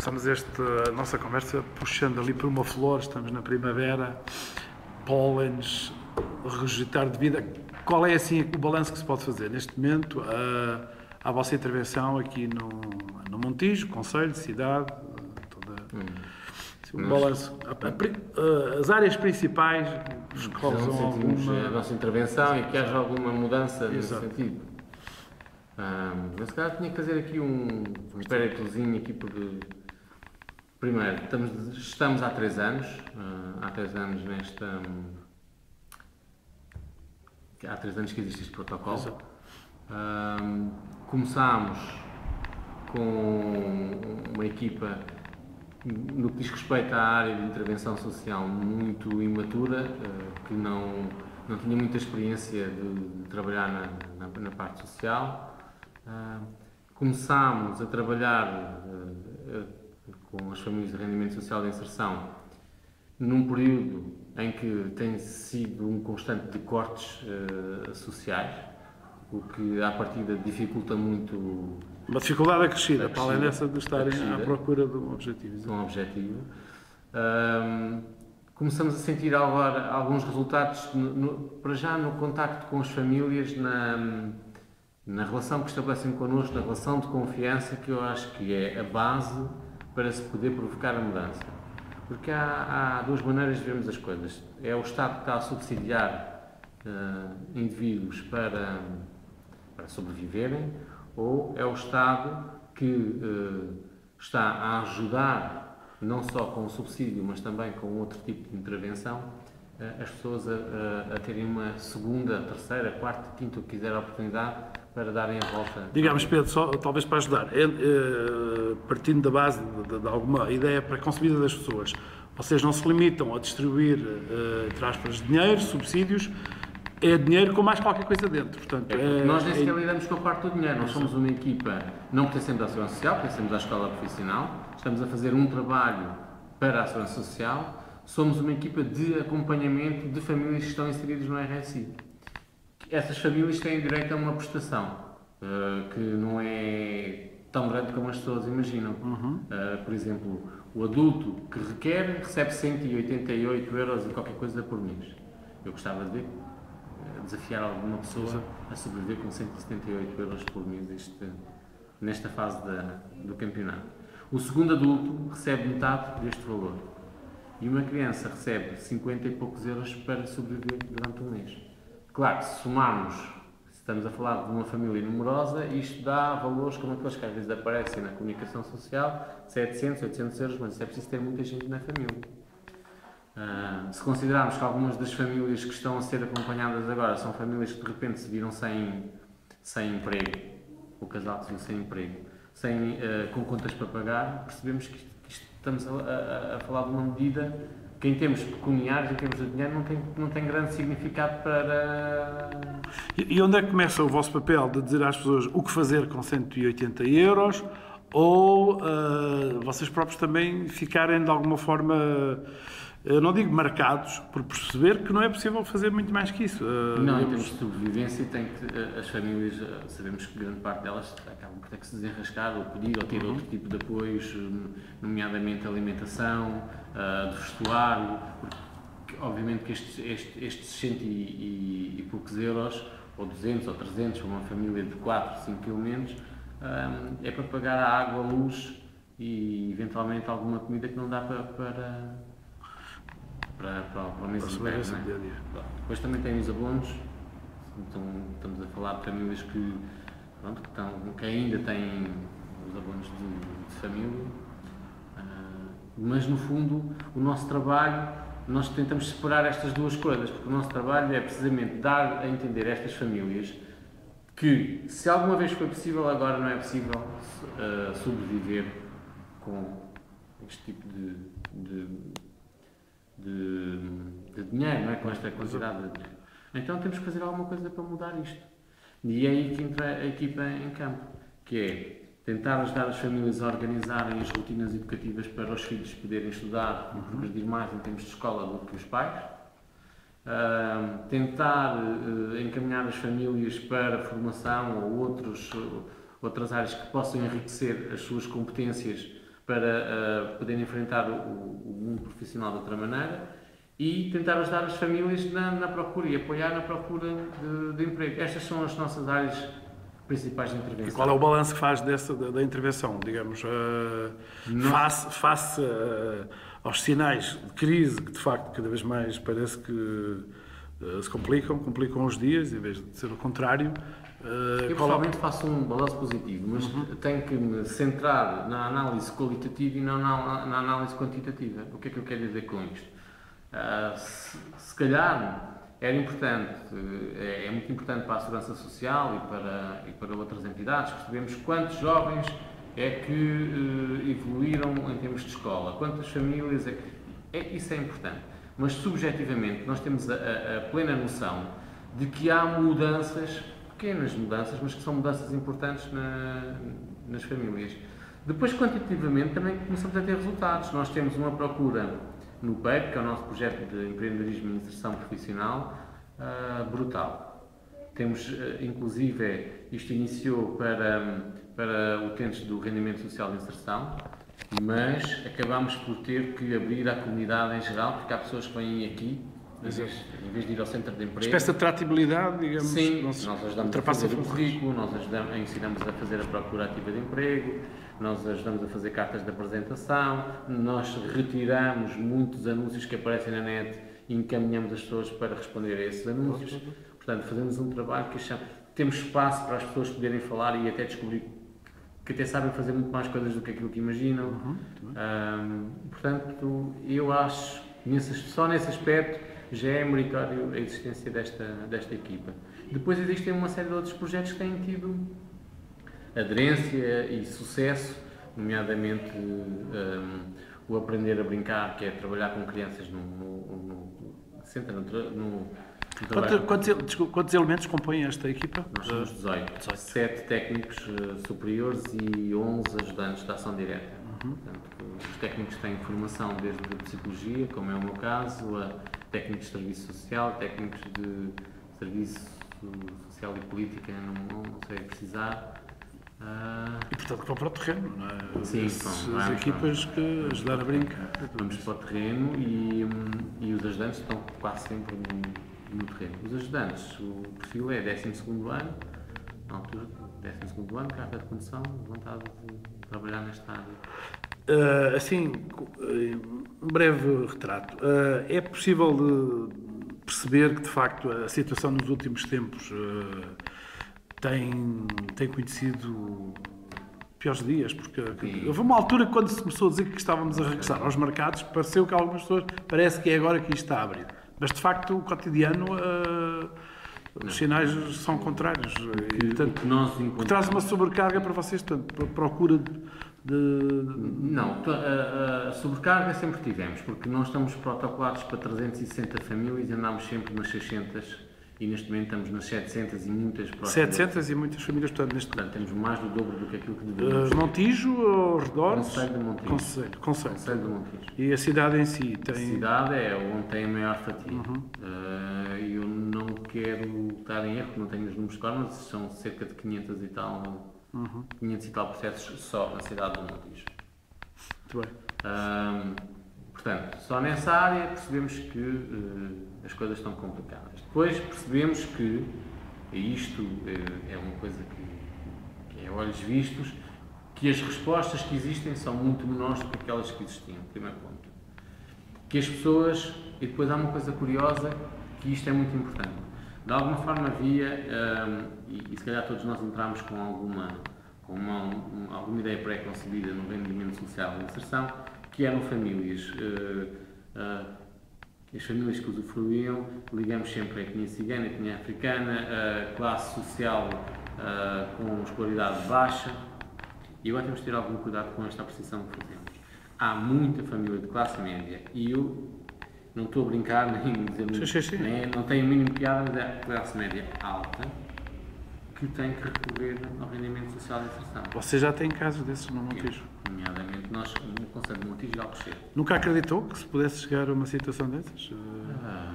Começamos a nossa conversa puxando ali por uma flor, estamos na primavera, pólenes, regurgitar de vida. Qual é assim o balanço que se pode fazer neste momento à vossa intervenção aqui no Montijo, Concelho, cidade, toda, o balanço, as áreas principais que causam alguma... a nossa intervenção e que haja alguma mudança nesse sentido. Mas se calhar tinha que fazer aqui um peritozinho aqui por... Primeiro, estamos há 3 anos, há 3 anos há 3 anos que existe este protocolo. Começámos com uma equipa, no que diz respeito à área de intervenção social, muito imatura, que não tinha muita experiência de trabalhar na parte social. Começámos a trabalhar com as famílias de rendimento social de inserção num período em que tem sido um constante de cortes sociais, o que à partida dificulta muito. Uma dificuldade acrescida, para além dessa de estarem à procura de um objetivo. De um objetivo. Começamos a sentir agora alguns resultados, para já no contacto com as famílias, na relação que estabelecem connosco, na relação de confiança, que eu acho que é a base para se poder provocar a mudança. Porque há 2 maneiras de vermos as coisas. É o Estado que está a subsidiar indivíduos para sobreviverem, ou é o Estado que está a ajudar, não só com o subsídio, mas também com outro tipo de intervenção, as pessoas a terem uma segunda, terceira, quarta, quinta, o que quiser, a oportunidade para darem a volta. Digamos, Pedro, só, talvez para ajudar, partindo da base de alguma ideia pré-concebida das pessoas, vocês não se limitam a distribuir, entre aspas, dinheiro, subsídios, é dinheiro com mais qualquer coisa dentro. Portanto, nós nem sequer lidamos com a parte do dinheiro, nós somos uma equipa, não pertencemos à Segurança Social, pertencemos à Escola Profissional, estamos a fazer um trabalho para a Segurança Social, somos uma equipa de acompanhamento de famílias que estão inseridas no RSI. Essas famílias têm direito a uma prestação, que não é tão grande como as pessoas imaginam. Por exemplo, o adulto que requer recebe 188 euros e qualquer coisa por mês. Eu gostava de ver, desafiar alguma pessoa a sobreviver com 178 euros por mês nesta fase do campeonato. O segundo adulto recebe metade deste valor. E uma criança recebe 50 e poucos euros para sobreviver durante um mês. Claro, se somarmos, se estamos a falar de uma família numerosa, isto dá valores como aqueles que às vezes aparecem na comunicação social, 700, 800 euros, mas isso é preciso ter muita gente na família. Se considerarmos que algumas das famílias que estão a ser acompanhadas agora são famílias que de repente se viram sem emprego, o casal que se viu sem emprego, com contas para pagar, percebemos que estamos a falar de uma medida que em termos pecuniários, em termos de dinheiro, não tem grande significado para... E onde é que começa o vosso papel de dizer às pessoas o que fazer com 180 euros ou vocês próprios também ficarem de alguma forma, eu não digo marcados, por perceber que não é possível fazer muito mais que isso? Não, em termos de sobrevivência, as famílias, sabemos que grande parte delas acabam por ter que se desenrascar ou pedir ou ter outro tipo de apoios, nomeadamente alimentação, de vestuário, porque obviamente que estes 100 e poucos euros, ou 200 ou 300, para uma família de 4, 5 elementos, é para pagar a água, a luz e eventualmente alguma comida que não dá para o mês inteiro. Depois também tem os abonos, então, estamos a falar de famílias que ainda têm os abonos de família, mas no fundo o nosso trabalho, nós tentamos separar estas duas coisas, porque o nosso trabalho é precisamente dar a entender a estas famílias que, se alguma vez foi possível, agora não é possível sobreviver com este tipo de dinheiro, não é? Com esta quantidade de dinheiro. Então temos que fazer alguma coisa para mudar isto. E é aí que entra a equipa em campo, que é tentar ajudar as famílias a organizarem as rotinas educativas para os filhos poderem estudar e progredir mais em termos de escola do que os pais, tentar encaminhar as famílias para formação ou outras áreas que possam enriquecer as suas competências para poderem enfrentar o mundo profissional de outra maneira e tentar ajudar as famílias na procura e apoiar na procura de emprego. Estas são as nossas áreas principais de intervenção. E qual é o balanço que faz da intervenção, digamos, face aos sinais de crise que, de facto, cada vez mais parece que se complicam os dias, em vez de ser o contrário? Eu pessoalmente faço um balanço positivo, mas tenho que me centrar na análise qualitativa e não na análise quantitativa. O que é que eu quero dizer com isto? Se calhar era importante, é muito importante para a Segurança Social e para outras entidades percebermos quantos jovens é que evoluíram em termos de escola, quantas famílias isso é importante. Mas subjetivamente nós temos a plena noção de que há mudanças, pequenas mudanças, mas que são mudanças importantes nas famílias. Depois, quantitativamente, também começamos a ter resultados. Nós temos uma procura no PEP, que é o nosso projeto de empreendedorismo e inserção profissional, brutal. Temos, inclusive, isto iniciou para utentes do rendimento social de inserção, mas acabámos por ter que abrir à comunidade em geral, porque há pessoas que vêm aqui, em vez de ir ao centro de emprego. Espécie de atratividade, digamos. Sim, nós ajudamos a fazer o currículo, nós ensinamos a fazer a procura ativa de emprego, nós ajudamos a fazer cartas de apresentação, nós retiramos muitos anúncios que aparecem na net e encaminhamos as pessoas para responder a esses anúncios. Portanto, fazemos um trabalho que temos espaço para as pessoas poderem falar e até descobrir que até sabem fazer muito mais coisas do que aquilo que imaginam. Portanto, eu acho que só nesse aspecto já é meritório a existência desta equipa. Depois existem uma série de outros projetos que têm tido aderência e sucesso, nomeadamente o Aprender a Brincar, que é trabalhar com crianças Quantos elementos compõem esta equipa? Nós somos 18. 7 técnicos superiores e 11 ajudantes de ação direta. Portanto, os técnicos têm formação desde a psicologia, como é o meu caso, a técnicos de serviço social, técnicos de serviço social e política, não sei precisar. E portanto que vão para o terreno, não é? Sim, as equipas que ajudar a brincar. Vamos para o terreno e os ajudantes estão quase sempre no terreno. Os ajudantes, o perfil é 12º ano, na altura, 12º ano, carta de condução, vontade de trabalhar nesta área. Assim, um breve retrato. É possível perceber que, de facto, a situação nos últimos tempos tem conhecido piores dias, porque houve uma altura que, quando se começou a dizer que estávamos a regressar aos mercados, pareceu que algumas pessoas, parece que é agora que isto está a abrir. Mas, de facto, o cotidiano, os sinais são contrários. Que traz uma sobrecarga para vocês, tanto procura Não, a sobrecarga sempre tivemos, porque nós estamos protocolados para 360 famílias e andamos sempre nas 600 e neste momento estamos nas 700 e muitas próximas. 700 e muitas famílias, portanto, temos mais do dobro do que aquilo que deveríamos. Montijo, aos redores? Conselho de Montijo. Conselho de Montijo. E a cidade em si tem? A cidade é onde tem a maior fatia. Eu não quero estar em erro, porque não tenho os números de cor, mas são cerca de 500 e tal 500 e tal processos só na cidade de Montijo. Muito bem. Portanto, só nessa área percebemos que as coisas estão complicadas. Depois percebemos que, e isto é uma coisa que é a olhos vistos, que as respostas que existem são muito menores do que aquelas que existiam, primeiro ponto. Que as pessoas, e depois há uma coisa curiosa, que isto é muito importante. De alguma forma havia, e se calhar todos nós entramos com alguma ideia pré-concebida no rendimento social de inserção, que eram famílias, as famílias que usufruíam, ligamos sempre a etnia cigana, a etnia africana, a classe social com escolaridade baixa, e agora temos de ter algum cuidado com esta apreciação que fazemos. Há muita família de classe média, e eu não estou a brincar nem dizer, não tenho o mínimo piada, mas é classe média alta, que tem que recorrer ao rendimento social de inserção. Você já tem casos desses no Montijo? Nomeadamente, nós, no Conselho de Montijo e Alcochete. Nunca acreditou que se pudesse chegar a uma situação dessas?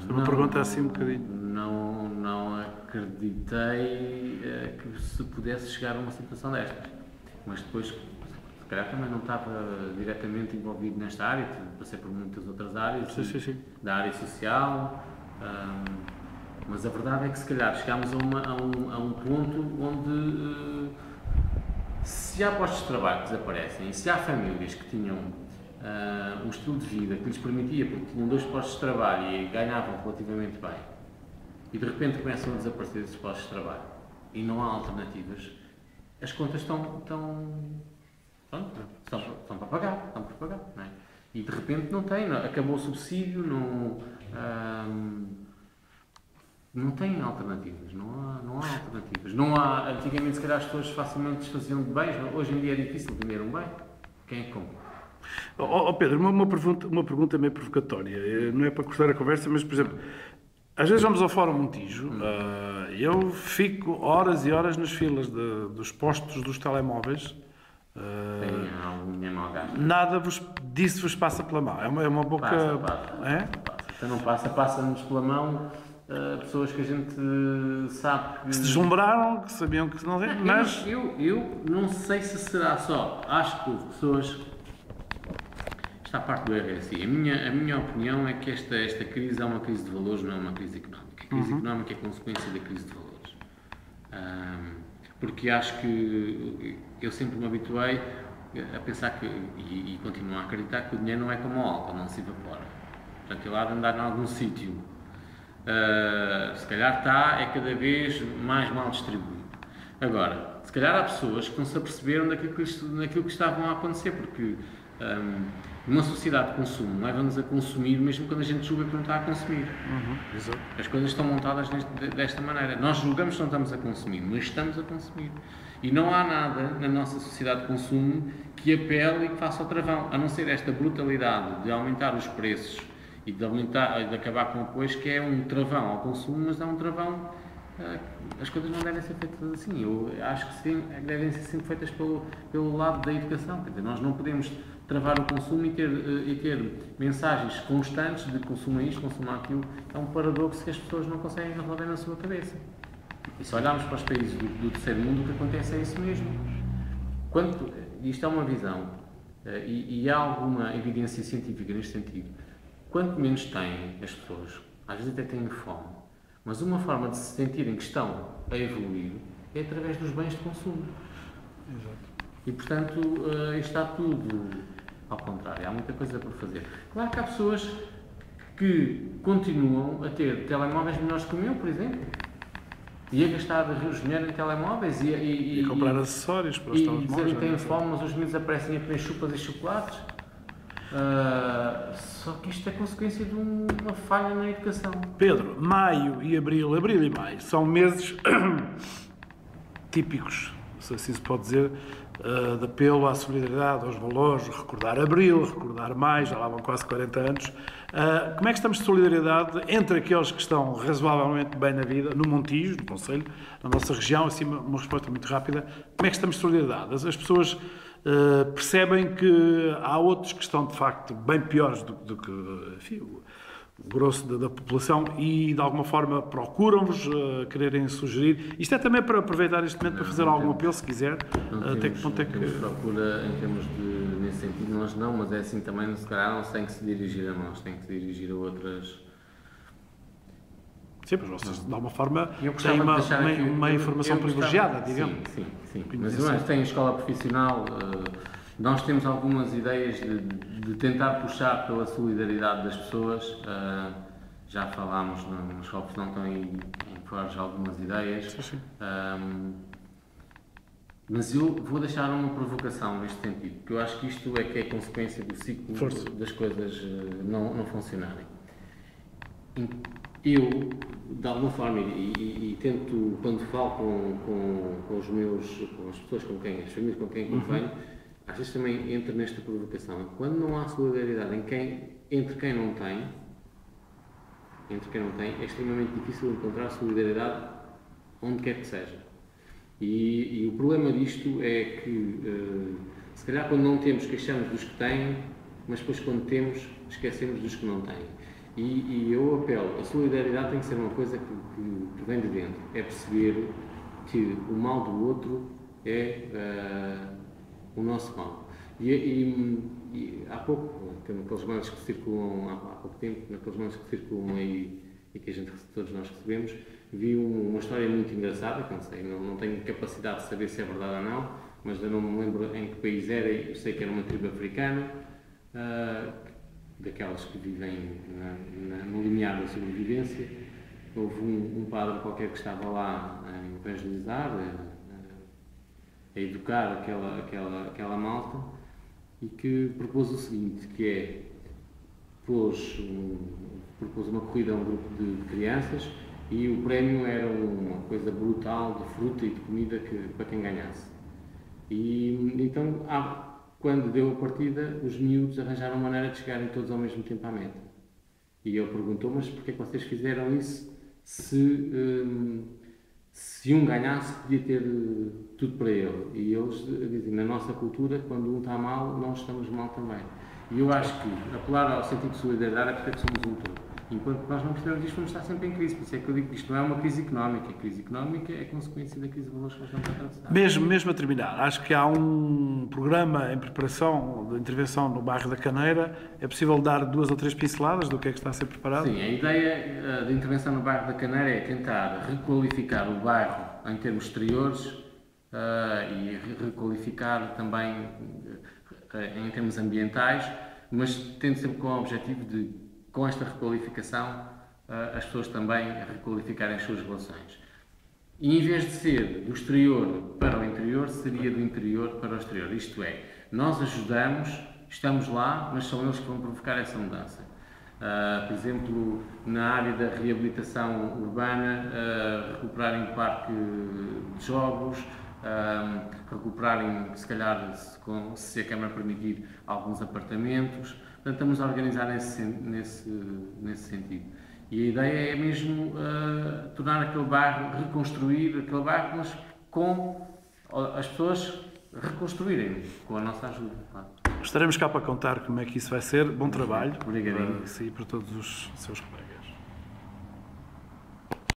É uma pergunta assim um bocadinho. Não acreditei que se pudesse chegar a uma situação destas. Mas depois se calhar também não estava diretamente envolvido nesta área, passei por muitas outras áreas, Sim. da área social, mas a verdade é que se calhar chegámos a um ponto onde se há postos de trabalho que desaparecem e se há famílias que tinham um estilo de vida que lhes permitia, porque tinham 2 postos de trabalho e ganhavam relativamente bem, e de repente começam a desaparecer esses postos de trabalho e não há alternativas, as contas estão para pagar, não é? E de repente não tem, acabou o subsídio, não tem alternativas, não há alternativas. Antigamente se calhar as pessoas facilmente desfaziam de bens, mas hoje em dia é difícil vender um bem. Quem é que compra? Pedro, uma pergunta meio provocatória, não é para cortar a conversa, mas, por exemplo, às vezes vamos ao Fórum Montijo, eu fico horas e horas nas filas dos postos dos telemóveis. Tem algum dinheiro mal gasto? Nada disso vos passa pela mão. É uma boca. Passa. É? Então não passa-nos pela mão pessoas que a gente sabe que Se deslumbraram, que sabiam que não tem, mas. Eu não sei se será só. Acho que houve pessoas. Esta parte do RSI. A minha opinião é que esta crise é uma crise de valores, não é uma crise económica. A crise económica é consequência da crise de valores. Porque acho que eu sempre me habituei a pensar que, e continuo a acreditar que o dinheiro não é como o álcool, não se evapora. Portanto, ele há de andar em algum sítio. Se calhar é cada vez mais mal distribuído. Agora, se calhar há pessoas que não se aperceberam daquilo que estavam a acontecer, porque uma sociedade de consumo leva-nos a consumir mesmo quando a gente julga que não está a consumir. Exato. As coisas estão montadas desta maneira. Nós julgamos que não estamos a consumir, mas estamos a consumir. E não há nada na nossa sociedade de consumo que apele e que faça o travão, a não ser esta brutalidade de aumentar os preços e de acabar com o apoio, que é um travão ao consumo, mas é um travão. As coisas não devem ser feitas assim. Eu acho que sim, devem ser sempre feitas pelo lado da educação. Quer dizer, nós não podemos travar o consumo e ter mensagens constantes de consuma isto, consuma aquilo. É um paradoxo que as pessoas não conseguem resolver na sua cabeça. E se olharmos para os países do terceiro mundo, o que acontece é isso mesmo. Isto é uma visão, e há alguma evidência científica neste sentido. Quanto menos têm as pessoas, às vezes até têm fome, mas uma forma de se sentirem que estão a evoluir é através dos bens de consumo. Exato. E, portanto, está tudo ao contrário. Há muita coisa por fazer. Claro que há pessoas que continuam a ter telemóveis melhores que o meu, por exemplo, e a gastar rios de dinheiro em telemóveis e comprar acessórios para os telemóveis. E dizerem que têm fome, mas os miúdos aparecem a comer chupas e chocolates. Só que isto é consequência de uma falha na educação. Pedro, maio e abril e maio, são meses típicos, não sei se isso pode dizer, de apelo à solidariedade, aos valores, recordar abril, recordar maio, já lá vão quase 40 anos. Como é que estamos de solidariedade entre aqueles que estão razoavelmente bem na vida, no Montijo, no Conselho, na nossa região, assim uma resposta muito rápida, como é que estamos de solidariedade? As pessoas percebem que há outros que estão de facto bem piores do que enfim, o grosso da população e de alguma forma procuram-vos quererem sugerir. Isto é também para aproveitar este momento para fazer algum apelo, se quiser. Até que ponto é que. Temos procura em termos nesse sentido, nós não, mas é assim também, se calhar não se tem que se dirigir a nós, tem que se dirigir a outras. Sim, mas vocês de alguma forma têm uma informação privilegiada, digamos. Sim. Mas tem a escola profissional, nós temos algumas ideias de tentar puxar pela solidariedade das pessoas. Já falámos na escola profissional, estão aí em Forja algumas ideias. Sim. Mas eu vou deixar uma provocação neste sentido, porque eu acho que isto é que é consequência do ciclo das coisas não funcionarem. Eu, de alguma forma, e tento, quando falo com as pessoas com quem, as famílias com quem acompanho, às vezes também entro nesta provocação. Quando não há solidariedade entre quem não tem, é extremamente difícil encontrar solidariedade onde quer que seja. E o problema disto é que, se calhar, quando não temos, queixamos dos que têm, mas depois, quando temos, esquecemos dos que não têm. E eu apelo, a solidariedade tem que ser uma coisa que vem de dentro. É perceber que o mal do outro é o nosso mal. E há pouco, naqueles mails que circulam, há pouco tempo, naqueles mails que circulam aí e que todos nós recebemos, vi uma história muito engraçada, que não sei, não tenho capacidade de saber se é verdade ou não, mas eu não me lembro em que país era, eu sei que era uma tribo africana, daquelas que vivem no limiar da sobrevivência. Houve um padre qualquer que estava lá a evangelizar, a educar aquela malta, e que propôs o seguinte, que é, propôs uma corrida a um grupo de crianças, e o prémio era uma coisa brutal de fruta e de comida para quem ganhasse. E então, quando deu a partida, os miúdos arranjaram maneira de chegarem todos ao mesmo tempo à meta. E ele perguntou, mas porquê é que vocês fizeram isso se um ganhasse podia ter tudo para ele? E eles dizem, na nossa cultura, quando um está mal, nós estamos mal também. E eu acho que apelar ao sentido de solidariedade é porque somos um todo. Enquanto nós não percebemos isto, vamos estar sempre em crise. Por isso é que eu digo que isto não é uma crise económica. A crise económica é consequência da crise de valores que nós estamos a atravessar. Mesmo a terminar, acho que há um programa em preparação de intervenção no bairro da Caneira. É possível dar 2 ou 3 pinceladas do que é que está a ser preparado? Sim, a ideia de intervenção no bairro da Caneira é tentar requalificar o bairro em termos exteriores e requalificar também em termos ambientais, mas tendo sempre com o objetivo de, com esta requalificação, as pessoas também requalificarem as suas relações. E em vez de ser do exterior para o interior, seria do interior para o exterior. Isto é, nós ajudamos, estamos lá, mas são eles que vão provocar essa mudança. Por exemplo, na área da reabilitação urbana, recuperarem o parque de jogos, recuperarem, se calhar, se a Câmara permitir, alguns apartamentos. Portanto, estamos a organizar nesse sentido. E a ideia é mesmo tornar aquele bairro, reconstruir aquele bairro, mas com as pessoas reconstruírem, com a nossa ajuda. Claro. Estaremos cá para contar como é que isso vai ser. Bom trabalho. Obrigadinho. Para si e para todos os seus colegas.